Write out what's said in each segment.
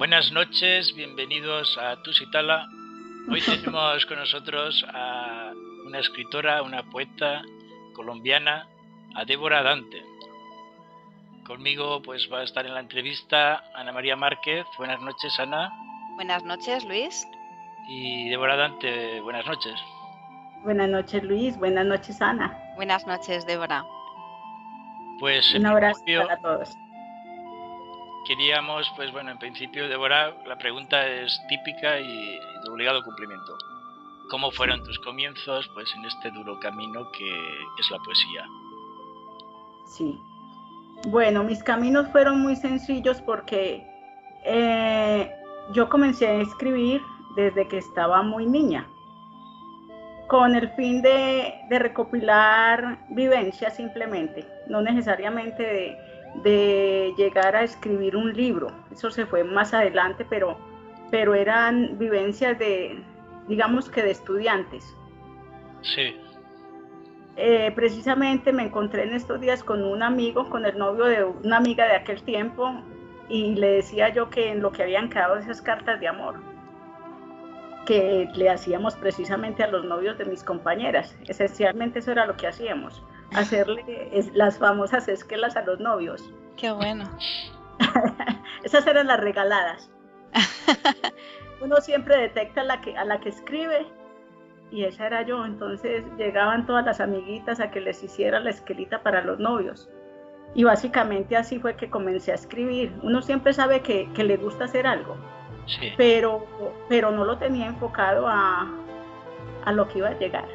Buenas noches, bienvenidos a Tusitala. Hoy tenemos con nosotros a una escritora, una poeta colombiana, a Débora Dante. Conmigo pues va a estar en la entrevista Ana María Márquez. Buenas noches, Ana. Buenas noches, Luis. Y Débora Dante, buenas noches. Buenas noches, Luis. Buenas noches, Ana. Buenas noches, Débora. Pues un abrazo para todos. Queríamos, pues bueno, en principio, Débora, la pregunta es típica y de obligado cumplimiento. ¿Cómo fueron tus comienzos, pues, en este duro camino que es la poesía? Sí. Bueno, mis caminos fueron muy sencillos porque yo comencé a escribir desde que estaba muy niña, con el fin de recopilar vivencias simplemente, no necesariamente de llegar a escribir un libro. Eso se fue más adelante, pero eran vivencias digamos que de estudiantes. Sí. Precisamente me encontré en estos días con un amigo, con el novio de una amiga de aquel tiempo, y le decía yo que en lo que habían quedado esas cartas de amor que le hacíamos precisamente a los novios de mis compañeras. Esencialmente eso era lo que hacíamos, hacerle las famosas esquelas a los novios. ¡Qué bueno! Esas eran las regaladas. Uno siempre detecta a la que escribe, y esa era yo. Entonces llegaban todas las amiguitas a que les hiciera la esquelita para los novios. Y básicamente así fue que comencé a escribir. Uno siempre sabe que le gusta hacer algo. Sí. Pero no lo tenía enfocado a lo que iba a llegar.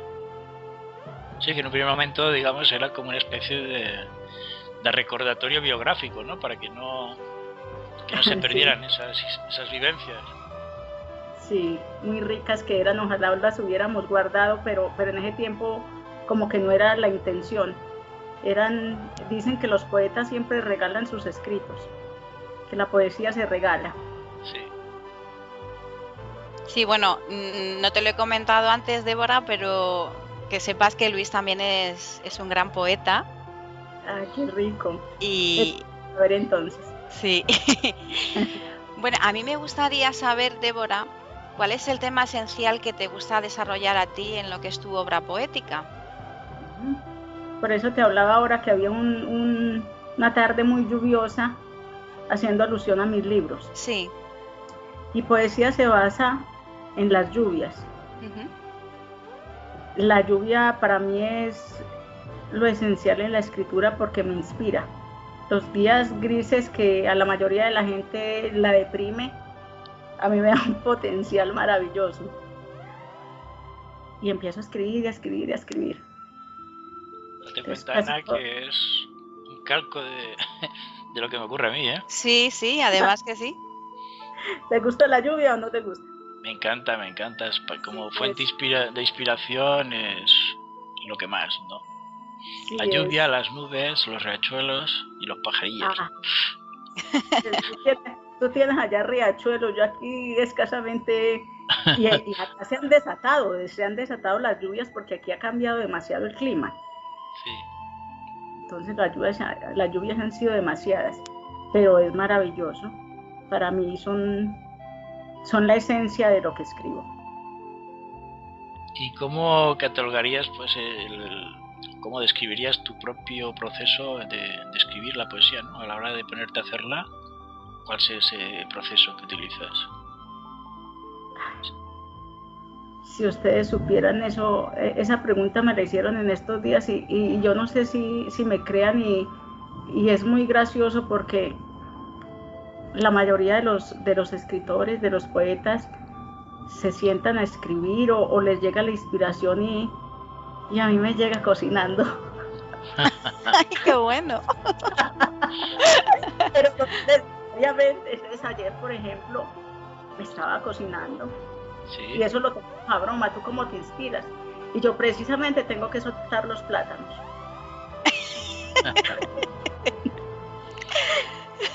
Sí, que en un primer momento, digamos, era como una especie de recordatorio biográfico, ¿no? Para que no se perdieran sí. esas vivencias. Sí, muy ricas que eran, ojalá las hubiéramos guardado, pero en ese tiempo como que no era la intención. Dicen que los poetas siempre regalan sus escritos, que la poesía se regala. Sí. Sí, bueno, no te lo he comentado antes, Débora, pero que sepas que Luis también es un gran poeta. Ah, qué rico. Y a ver entonces. Sí. Bueno, a mí me gustaría saber, Débora, ¿cuál es el tema esencial que te gusta desarrollar a ti en lo que es tu obra poética? Por eso te hablaba ahora que había una tarde muy lluviosa, haciendo alusión a mis libros. Sí. Mi poesía se basa en las lluvias. La lluvia para mí es lo esencial en la escritura porque me inspira. Los días grises que a la mayoría de la gente la deprime, a mí me da un potencial maravilloso. Y empiezo a escribir y a escribir y a escribir. Te cuenta, Ana, que es un calco de lo que me ocurre a mí, ¿eh? Sí, sí, además que sí. ¿Te gusta la lluvia o no te gusta? Me encanta, es como fuente de inspiración, es lo que más, ¿no? Sí, la lluvia, las nubes, los riachuelos y los pajarillos. Ah. Tú tienes allá riachuelos, yo aquí escasamente, y acá se han desatado las lluvias porque aquí ha cambiado demasiado el clima. Sí. Entonces las lluvias han sido demasiadas, pero es maravilloso. Para mí son la esencia de lo que escribo. ¿Y cómo catalogarías, pues, cómo describirías tu propio proceso de escribir la poesía, ¿no? A la hora de ponerte a hacerla, ¿cuál es ese proceso que utilizas? Si ustedes supieran eso, esa pregunta me la hicieron en estos días y yo no sé si me crean y es muy gracioso porque la mayoría de los escritores, de los poetas, se sientan a escribir o les llega la inspiración y a mí me llega cocinando. ¡Ay, qué bueno! Pero obviamente, ayer, por ejemplo, me estaba cocinando. Sí. Y eso lo tengo a broma, ¿tú cómo te inspiras? Y yo precisamente tengo que soltar los plátanos.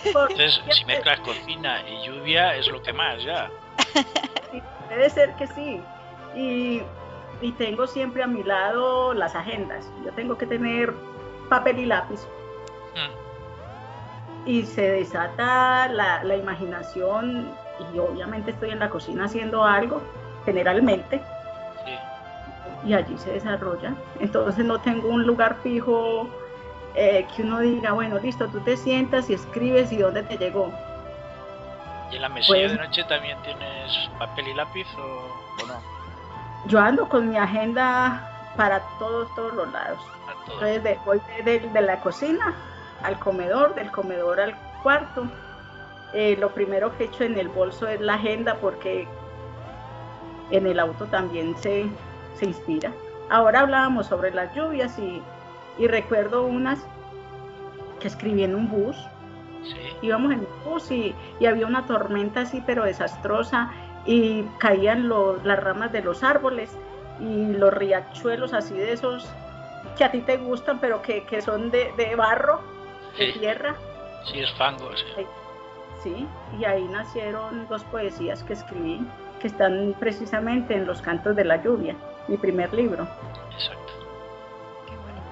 Entonces, si mezclas cocina y lluvia, es lo que más, ya. Sí, debe ser que sí. Y tengo siempre a mi lado las agendas. Yo tengo que tener papel y lápiz. Y se desata la imaginación y obviamente estoy en la cocina haciendo algo, generalmente, Sí. y allí se desarrolla. Entonces no tengo un lugar fijo que uno diga, bueno, listo, tú te sientas y escribes y dónde te llegó. ¿Y en la mesilla Pues de noche también tienes papel y lápiz o no? yo ando con mi agenda para todos los lados. A todo. Entonces voy de la cocina al comedor, del comedor al cuarto. Lo primero que echo en el bolso es la agenda porque en el auto también se inspira. Ahora hablábamos sobre las lluvias y recuerdo unas que escribí en un bus. Sí. Íbamos en un bus y había una tormenta así pero desastrosa y caían las ramas de los árboles y los riachuelos así de esos que a ti te gustan pero que son de barro, de Sí. tierra. Sí, es fango, sí. Sí, y ahí nacieron 2 poesías que escribí que están precisamente en Los Cantos de la Lluvia, mi primer libro. Exacto. Qué bueno.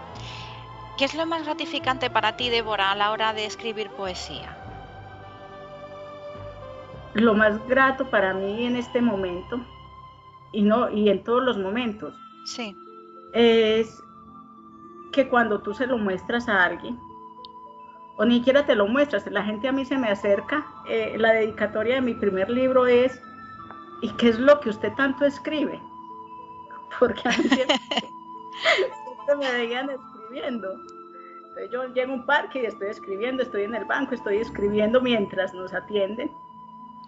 ¿Qué es lo más gratificante para ti, Débora, a la hora de escribir poesía? Lo más grato para mí en este momento, y en todos los momentos, Sí. es que cuando tú se lo muestras a alguien, o ni siquiera te lo muestras, la gente a mí se me acerca, la dedicatoria de mi primer libro es, ¿y qué es lo que usted tanto escribe? Porque a mí siempre me veían escribiendo. Entonces yo llego a un parque y estoy escribiendo, estoy en el banco, estoy escribiendo mientras nos atienden.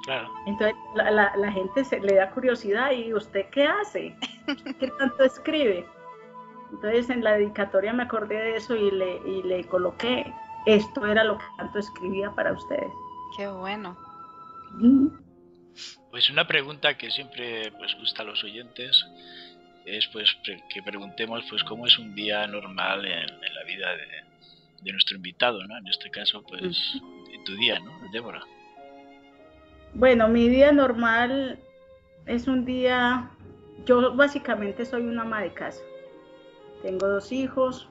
Claro. Entonces la gente le da curiosidad, ¿y usted qué hace? ¿Qué tanto escribe? Entonces en la dedicatoria me acordé de eso y le coloqué, esto era lo que tanto escribía para ustedes. Qué bueno. Pues una pregunta que siempre pues gusta a los oyentes es pues que preguntemos pues cómo es un día normal en la vida de nuestro invitado, ¿no? En este caso pues en tu día, ¿no, Débora? Bueno, mi día normal es un día, yo básicamente soy una ama de casa. Tengo 2 hijos,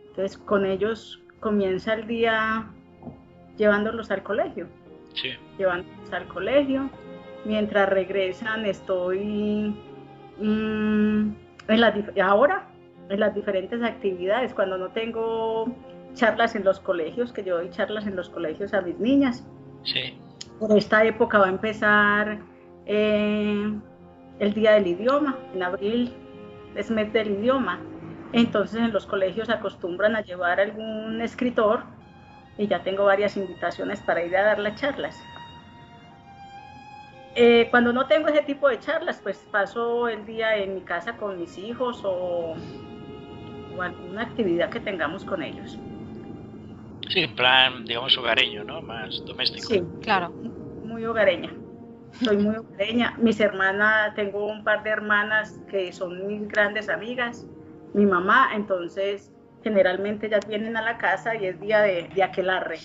entonces con ellos comienza el día llevándolos al colegio. Sí. Llevándolos al colegio. Mientras regresan estoy ahora en las diferentes actividades. Cuando no tengo charlas en los colegios, que yo doy charlas en los colegios a mis niñas. Sí. Por esta época va a empezar el Día del Idioma. En abril es mes del idioma. Entonces en los colegios acostumbran a llevar algún escritor y ya tengo varias invitaciones para ir a dar las charlas. Cuando no tengo ese tipo de charlas, pues paso el día en mi casa con mis hijos o alguna actividad que tengamos con ellos. Sí, en plan, digamos, hogareño, ¿no? Más doméstico. Sí, claro. Muy hogareña. Soy muy hogareña. Mis hermanas, tengo un par de hermanas que son mis grandes amigas. Mi mamá, entonces generalmente ellas vienen a la casa y es día de aquelarre.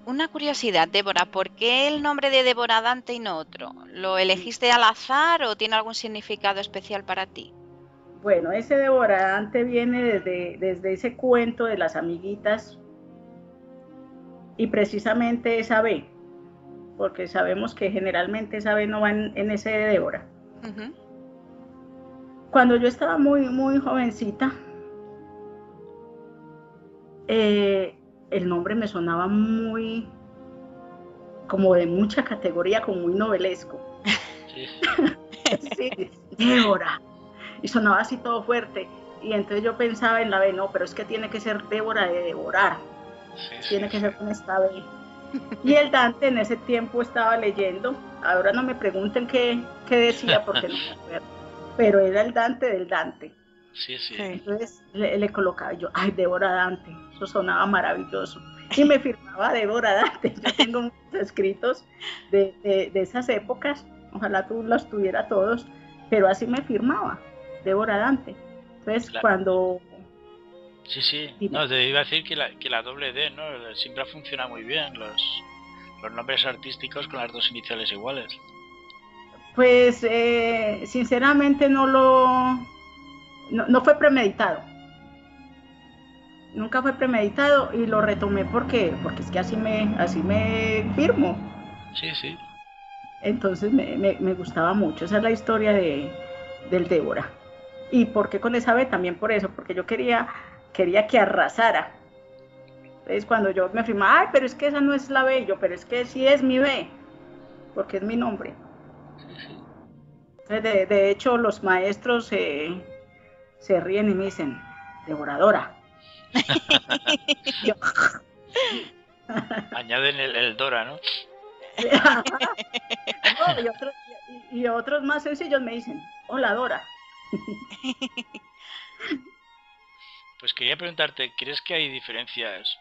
Una curiosidad, Débora, ¿por qué el nombre de Débora Dante y no otro? ¿Lo elegiste al azar o tiene algún significado especial para ti? Bueno, ese Débora Dante viene desde ese cuento de las amiguitas y precisamente esa B, porque sabemos que generalmente esa B no va en ese de Débora. Cuando yo estaba muy, muy jovencita, el nombre me sonaba muy, como de mucha categoría, como muy novelesco. Sí, Débora. Y sonaba así todo fuerte. Y entonces yo pensaba en la B, no, pero es que tiene que ser Débora de devorar. Tiene que ser con esta B. Y el Dante en ese tiempo estaba leyendo. Ahora no me pregunten qué decía porque no me acuerdo. Pero era el Dante del Dante. Sí. Entonces le colocaba yo, ay, Débora Dante. Eso sonaba maravilloso. Y me firmaba Débora Dante. Yo tengo muchos escritos de esas épocas. Ojalá tú los tuviera todos. Pero así me firmaba, Débora Dante. Entonces, claro. Cuando... Sí. No, te iba a decir que la doble D, ¿no? Siempre funciona muy bien, los nombres artísticos con las 2 iniciales iguales. Pues, sinceramente no fue premeditado. nunca fue premeditado y lo retomé porque es que así me firmo. Sí, sí. Entonces me gustaba mucho. Esa es la historia del Débora. ¿Y por qué con esa B? También por eso, porque yo quería que arrasara. Entonces cuando yo me firmaba, ay, pero es que esa no es la B, yo, pero es que sí es mi B, porque es mi nombre. Entonces, de hecho, los maestros se ríen y me dicen, devoradora. Yo, Añaden el Dora, ¿no? no, y otros más sencillos me dicen, hola Dora. Pues quería preguntarte, ¿crees que hay diferencias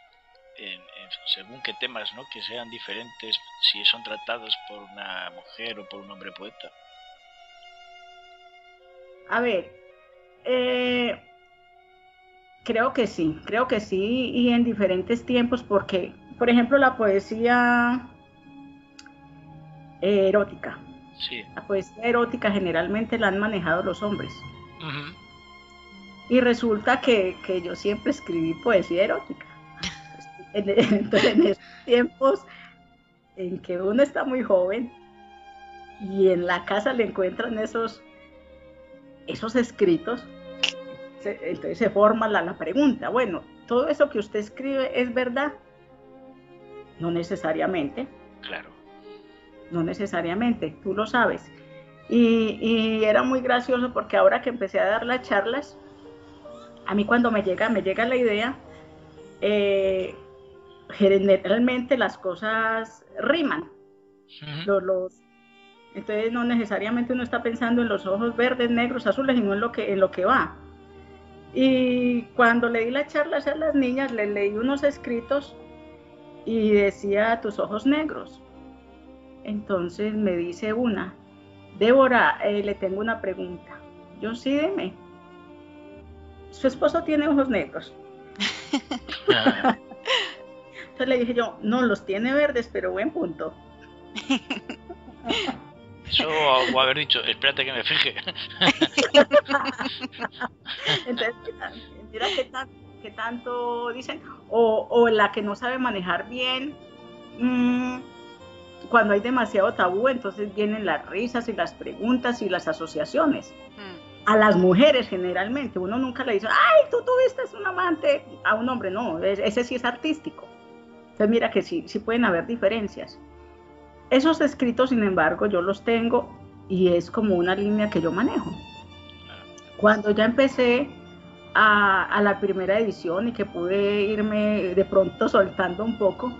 según qué temas, ¿no? Que sean diferentes si son tratados por una mujer o por un hombre poeta? A ver, creo que sí, y en diferentes tiempos, porque, por ejemplo, la poesía erótica. Sí. La poesía erótica generalmente la han manejado los hombres. Uh-huh. Y resulta que yo siempre escribí poesía erótica. Entonces, en esos tiempos en que uno está muy joven y en la casa le encuentran esos escritos, entonces se forma la pregunta, bueno, ¿todo eso que usted escribe es verdad? No necesariamente. Claro. No necesariamente, tú lo sabes. Y era muy gracioso porque ahora que empecé a dar las charlas, a mí cuando me llega la idea, generalmente las cosas riman. Uh-huh. Entonces no necesariamente uno está pensando en los ojos verdes, negros, azules, sino en lo que va. Y cuando le di las charlas a las niñas, les leí unos escritos y decía tus ojos negros. Entonces me dice una, Débora, le tengo una pregunta. Yo, sí, dime. ¿Su esposo tiene ojos negros? Entonces le dije yo, no, los tiene verdes, pero buen punto. Eso o haber dicho, espérate que me fije. Entonces, mira qué tanto dicen. O la que no sabe manejar bien, cuando hay demasiado tabú, entonces vienen las risas y las preguntas y las asociaciones. A las mujeres generalmente, uno nunca le dice, ay, tú tuviste un amante, a un hombre, no, ese sí es artístico. Entonces mira que sí pueden haber diferencias. Esos escritos, sin embargo, yo los tengo y es como una línea que yo manejo. Cuando ya empecé a la primera edición y que pude irme de pronto soltando un poco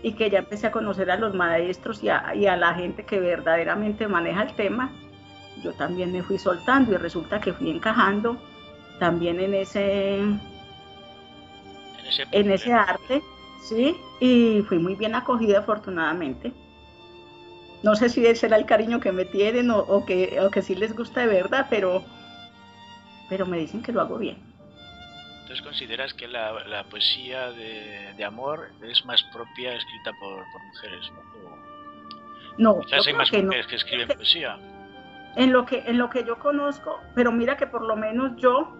y que ya empecé a conocer a los maestros y a la gente que verdaderamente maneja el tema, yo también me fui soltando y resulta que fui encajando también en ese arte, ¿sí? Y fui muy bien acogida, afortunadamente. No sé si ese era el cariño que me tienen o que sí les gusta de verdad, pero me dicen que lo hago bien. Entonces, ¿consideras que la poesía de amor es más propia escrita por mujeres, ¿no? No, quizás hay más mujeres que escriben poesía. En lo que yo conozco, pero mira que por lo menos yo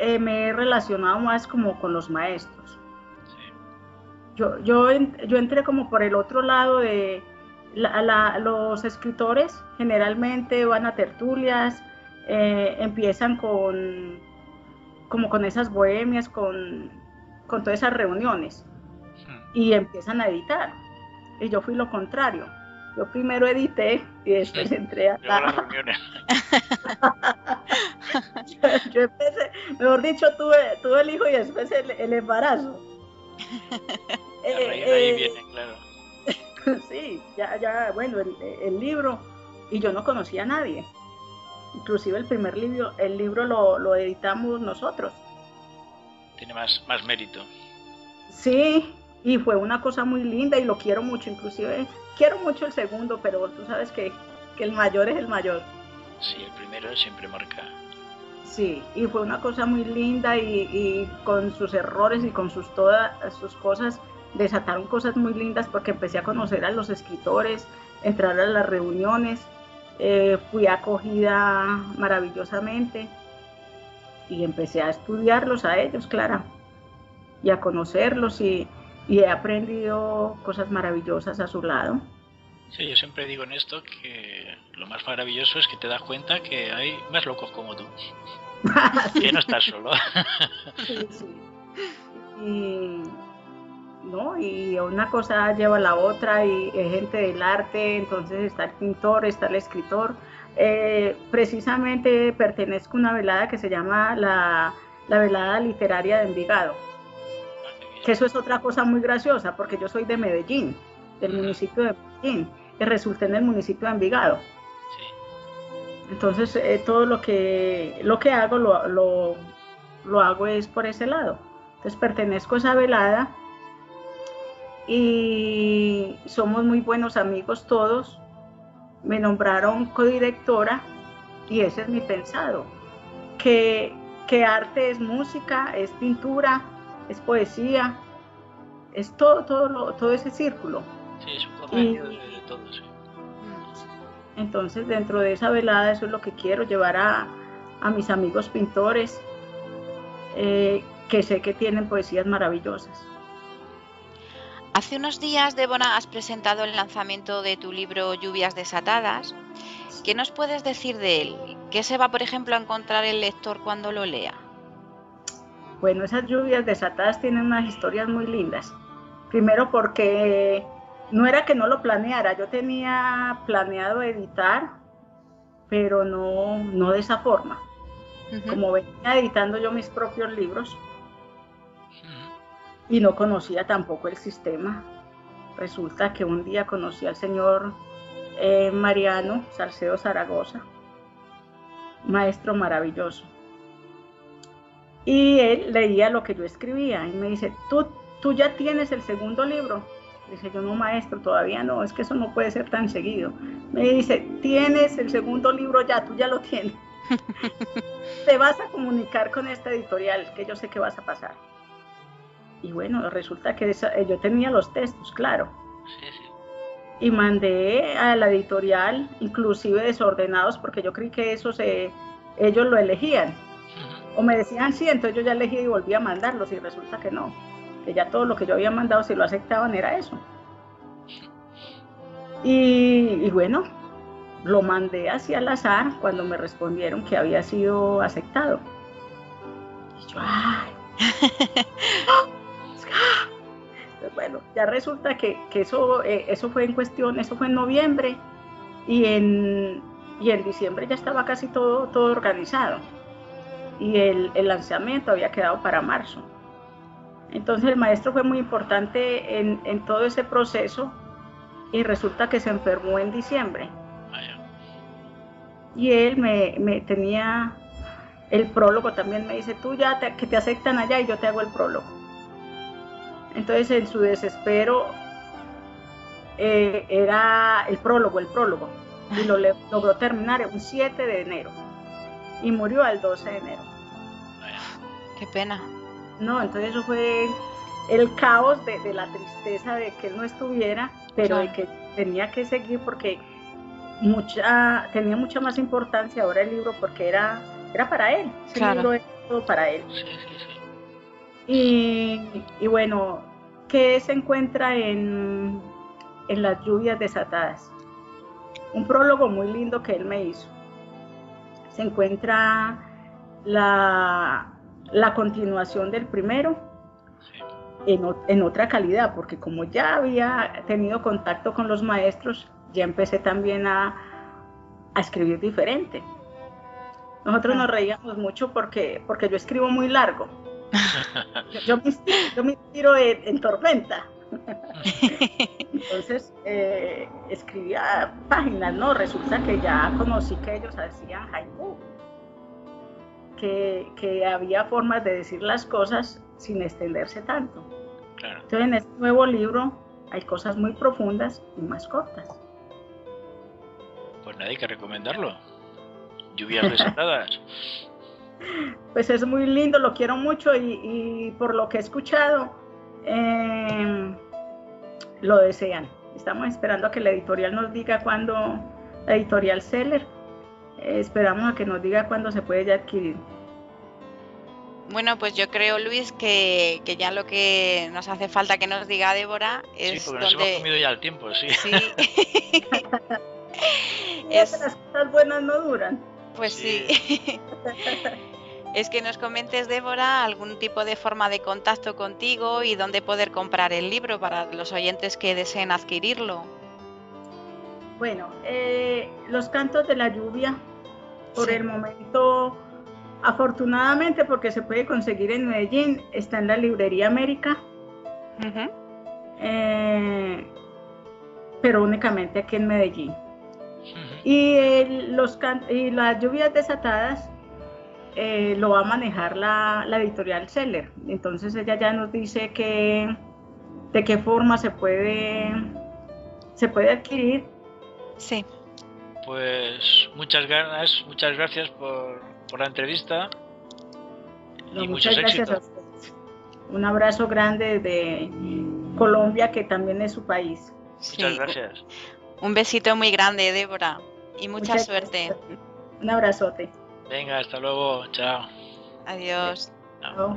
me he relacionado más como con los maestros. Sí. Yo entré como por el otro lado de los escritores generalmente van a tertulias, empiezan como con esas bohemias, con todas esas reuniones y empiezan a editar. Y yo fui lo contrario. Yo primero edité y después entré a las reuniones. yo empecé, mejor dicho, tuve el hijo y después el embarazo. Ahí viene, claro. Sí, ya, bueno, el libro, y yo no conocía a nadie. Inclusive el primer libro, lo editamos nosotros. Tiene más mérito. Sí, y fue una cosa muy linda y lo quiero mucho, inclusive quiero mucho el segundo, pero tú sabes que el mayor es el mayor. Sí, el primero siempre marca. Sí, y fue una cosa muy linda y con sus errores y con todas sus cosas, desataron cosas muy lindas porque empecé a conocer a los escritores, entrar a las reuniones, fui acogida maravillosamente y empecé a estudiarlos a ellos, claro, y a conocerlos y he aprendido cosas maravillosas a su lado. Sí, yo siempre digo en esto que lo más maravilloso es que te das cuenta que hay más locos como tú. Sí. Que no estás solo. Sí, sí. Y una cosa lleva a la otra y es gente del arte, entonces está el pintor, está el escritor. Precisamente pertenezco a una velada que se llama la velada literaria de Envigado, que eso es otra cosa muy graciosa porque yo soy de Medellín, del municipio de Medellín, y resulté en el municipio de Envigado. Sí. Entonces todo lo que hago lo hago es por ese lado. Entonces pertenezco a esa velada y somos muy buenos amigos todos. Me nombraron codirectora y ese es mi pensado, que arte es música, es pintura, es poesía, es todo ese círculo. Sí, es un compendio de todo, sí. Entonces dentro de esa velada eso es lo que quiero, llevar a mis amigos pintores, que sé que tienen poesías maravillosas. Hace unos días, Débora, has presentado el lanzamiento de tu libro Lluvias desatadas. ¿Qué nos puedes decir de él? ¿Qué se va, por ejemplo, a encontrar el lector cuando lo lea? Bueno, esas lluvias desatadas tienen unas historias muy lindas. Primero porque no era que no lo planeara, yo tenía planeado editar, pero no de esa forma. Como venía editando yo mis propios libros y no conocía tampoco el sistema. Resulta que un día conocí al señor Mariano Salcedo Zaragoza, maestro maravilloso. Y él leía lo que yo escribía y me dice, ¿tú ya tienes el segundo libro? Dice yo, no maestro, todavía no, es que eso no puede ser tan seguido. Me dice, tienes el segundo libro ya, tú ya lo tienes. Te vas a comunicar con esta editorial, que yo sé que vas a pasar. Y bueno, resulta que yo tenía los textos, claro. Sí, sí. Y mandé a la editorial, inclusive desordenados, porque yo creí que ellos lo elegían. O me decían sí, entonces yo ya elegí y volví a mandarlos, y resulta que no. Que ya todo lo que yo había mandado, si lo aceptaban, era eso. Y bueno, lo mandé hacia al azar cuando me respondieron que había sido aceptado. Y yo, ¡ay! Pues bueno, ya resulta que eso fue en cuestión, eso fue en noviembre y en diciembre ya estaba casi todo organizado y el lanzamiento había quedado para marzo. Entonces el maestro fue muy importante en todo ese proceso y resulta que se enfermó en diciembre. Y él me tenía el prólogo también, me dice, tú ya que te aceptan allá y yo te hago el prólogo. Entonces en su desespero era el prólogo, y lo logró terminar un 7 de enero y murió el 12 de enero. Qué pena. No, entonces eso fue el caos de la tristeza de que él no estuviera, pero claro, de que tenía que seguir porque tenía mucha más importancia ahora el libro porque era para él, claro. El libro era todo para él. Sí, sí, sí. Y bueno, ¿qué se encuentra en las lluvias desatadas? Un prólogo muy lindo que él me hizo. Se encuentra la continuación del primero, sí, en otra calidad, porque como ya había tenido contacto con los maestros, ya empecé también a escribir diferente. Nosotros nos reíamos mucho porque yo escribo muy largo. Yo me inspiro en tormenta. Entonces escribía páginas, ¿no? Resulta que ya conocí que ellos hacían haiku, que había formas de decir las cosas sin extenderse tanto. Claro. Entonces en este nuevo libro hay cosas muy profundas y más cortas. Pues nada, hay que recomendarlo. Lluvias desatadas. Pues es muy lindo, lo quiero mucho y por lo que he escuchado lo desean. Estamos esperando a que la editorial nos diga cuándo, la editorial Seller, esperamos a que nos diga cuándo se puede ya adquirir. Bueno, pues yo creo, Luis, que ya lo que nos hace falta que nos diga Débora es Sí, porque nos hemos dónde... comido ya el tiempo, sí. Sí. Las cosas buenas no duran. Pues sí. Es que nos comentes, Débora, algún tipo de forma de contacto contigo y dónde poder comprar el libro para los oyentes que deseen adquirirlo. Bueno, Los cantos de la lluvia, por Sí. el momento, afortunadamente, porque se puede conseguir en Medellín, está en la librería América, Ujú. pero únicamente aquí en Medellín. Ujú. Y las lluvias desatadas lo va a manejar la editorial Seller. Entonces ella ya nos dice de qué forma se puede adquirir. Sí. Pues muchas gracias por la entrevista No, y muchas muchos gracias éxitos. a ustedes. Un abrazo grande desde Colombia, que también es su país. Muchas Sí. gracias. Un besito muy grande, Débora, y mucha Muchas suerte. gracias. Un abrazote. Venga, hasta luego. Chao. Adiós. Chao.